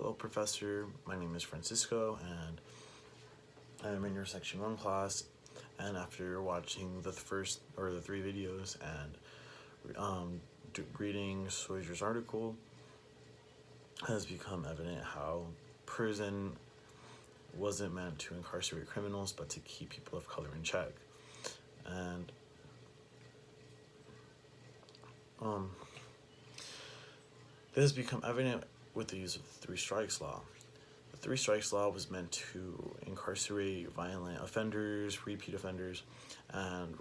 Hello, Professor. My name is Francisco, and I'm in your Section 1 class. And after watching the first or the three videos and reading Sawyer's article, has become evident how prison wasn't meant to incarcerate criminals, but to keep people of color in check. And this has become evident with the use of the Three Strikes Law. The Three Strikes Law was meant to incarcerate violent offenders, repeat offenders, and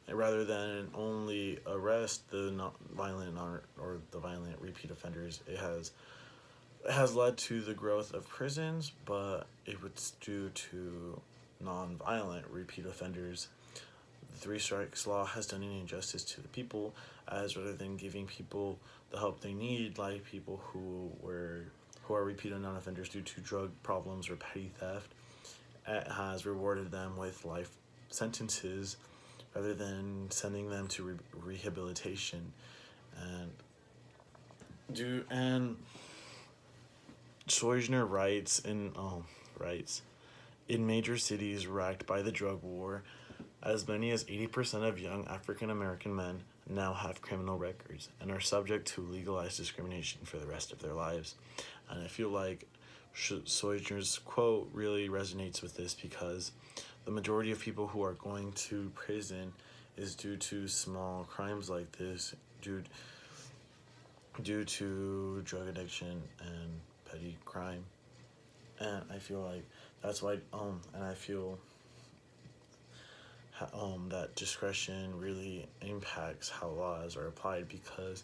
rather than only arrest the violent repeat offenders, it has led to the growth of prisons, but it was due to non-violent repeat offenders. The Three Strikes Law has done an injustice to the people, as rather than giving people the help they need, like people who are repeat non-offenders due to drug problems or petty theft, it has rewarded them with life sentences rather than sending them to rehabilitation. And Sojourner writes in major cities racked by the drug war, as many as 80% of young African American men now have criminal records and are subject to legalized discrimination for the rest of their lives. And I feel like Sojourner's quote really resonates with this, because the majority of people who are going to prison is due to small crimes like this, due to drug addiction and petty crime. And I feel like that's why and I feel that discretion really impacts how laws are applied, because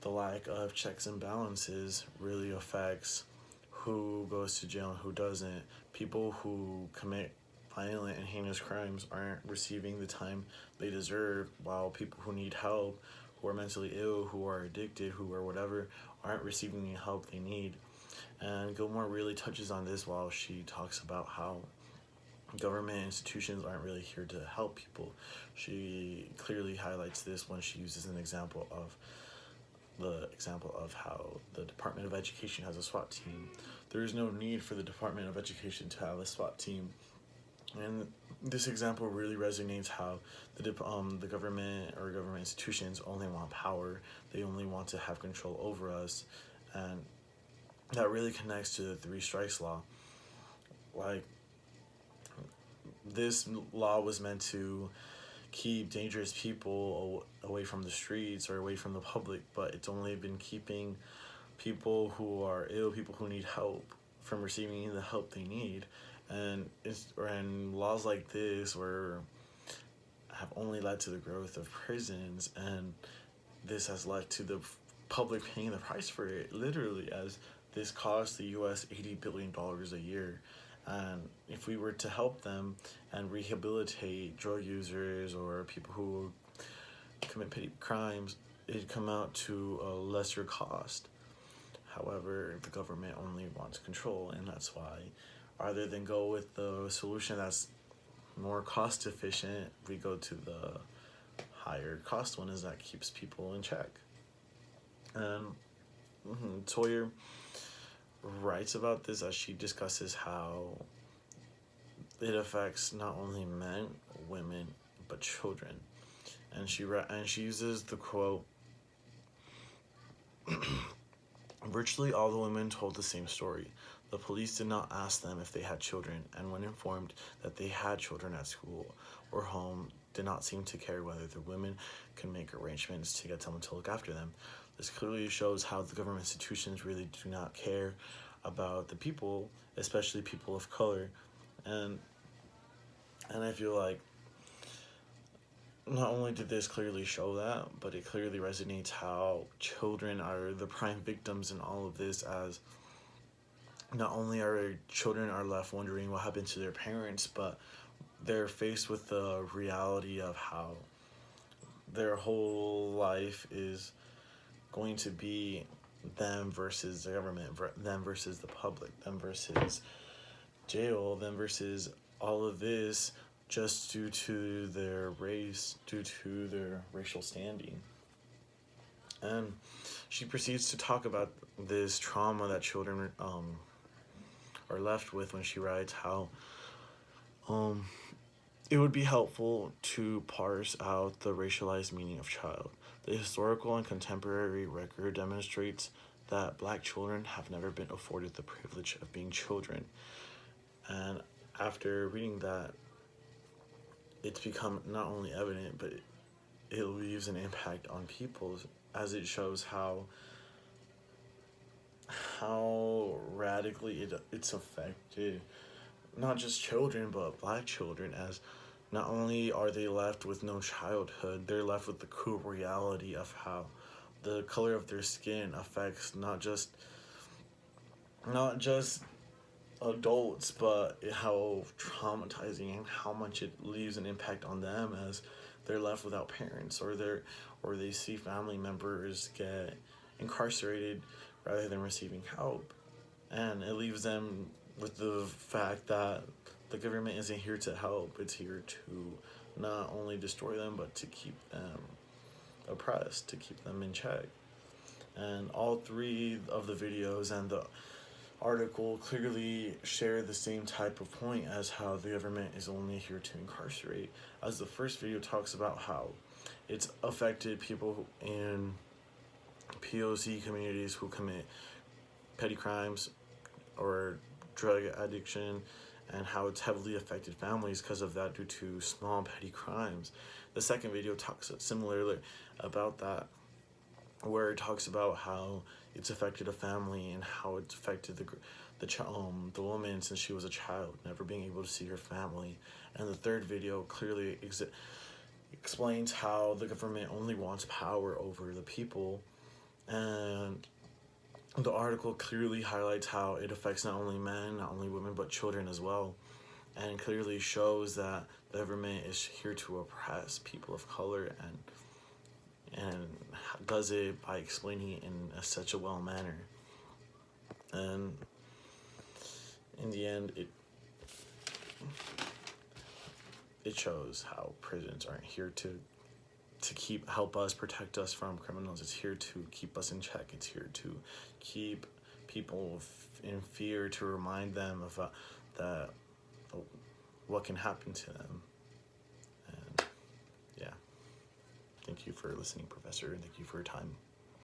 the lack of checks and balances really affects who goes to jail and who doesn't. People who commit violent and heinous crimes aren't receiving the time they deserve, while people who need help, who are mentally ill, who are addicted, who are whatever, aren't receiving the help they need. And Gilmore really touches on this while she talks about how government institutions aren't really here to help people. She clearly highlights this when she uses an example of how the Department of Education has a SWAT team. There is no need for the Department of Education to have a SWAT team. And this example really resonates how the government or government institutions only want power. They only want to have control over us. And that really connects to the Three Strikes Law. Like, this law was meant to keep dangerous people away from the streets or away from the public, but it's only been keeping people who are ill, people who need help, from receiving the help they need. And laws like this have only led to the growth of prisons, and this has led to the public paying the price for it, literally, as this costs the U.S. $80 billion a year. And if we were to help them and rehabilitate drug users or people who commit petty crimes, it'd come out to a lesser cost. However, the government only wants control, and that's why, rather than go with the solution that's more cost efficient, we go to the higher cost one, is that keeps people in check. And Sawyer writes about this as she discusses how it affects not only men, women, but children. And she uses the quote, "Virtually all the women told the same story. The police did not ask them if they had children, and when informed that they had children at school or home, did not seem to care whether the women could make arrangements to get someone to look after them." This clearly shows how the government institutions really do not care about the people, especially people of color. And I feel like not only did this clearly show that, but it clearly resonates how children are the prime victims in all of this, as not only are children are left wondering what happened to their parents, but they're faced with the reality of how their whole life is going to be them versus the government, them versus the public, them versus jail, them versus all of this, just due to their race, due to their racial standing. And she proceeds to talk about this trauma that children are left with when she writes how um, it would be helpful to parse out the racialized meaning of child. The historical and contemporary record demonstrates that black children have never been afforded the privilege of being children. And after reading that, it's become not only evident, but it leaves an impact on people, as it shows how radically it's affected not just children but black children, as not only are they left with no childhood, they're left with the cruel reality of how the color of their skin affects not just adults, but how traumatizing and how much it leaves an impact on them, as they're left without parents, or they see family members get incarcerated rather than receiving help. And it leaves them with the fact that the government isn't here to help, it's here to not only destroy them but to keep them oppressed, to keep them in check. And all three of the videos and the article clearly share the same type of point, as how the government is only here to incarcerate. As the first video talks about how it's affected people in POC communities who commit petty crimes or drug addiction, and how it's heavily affected families because of that due to small petty crimes. The second video talks similarly about that, where it talks about how it's affected a family and how it's affected the woman since she was a child, never being able to see her family. And the third video clearly explains how the government only wants power over the people. And the article clearly highlights how it affects not only men, not only women, but children as well, and clearly shows that the government is here to oppress people of color, and does it by explaining it in such a well manner. And in the end, it shows how prisons aren't here to help us, protect us from criminals. It's here to keep us in check. It's here to keep people in fear, to remind them of that what can happen to them. And yeah, thank you for listening, Professor, and thank you for your time.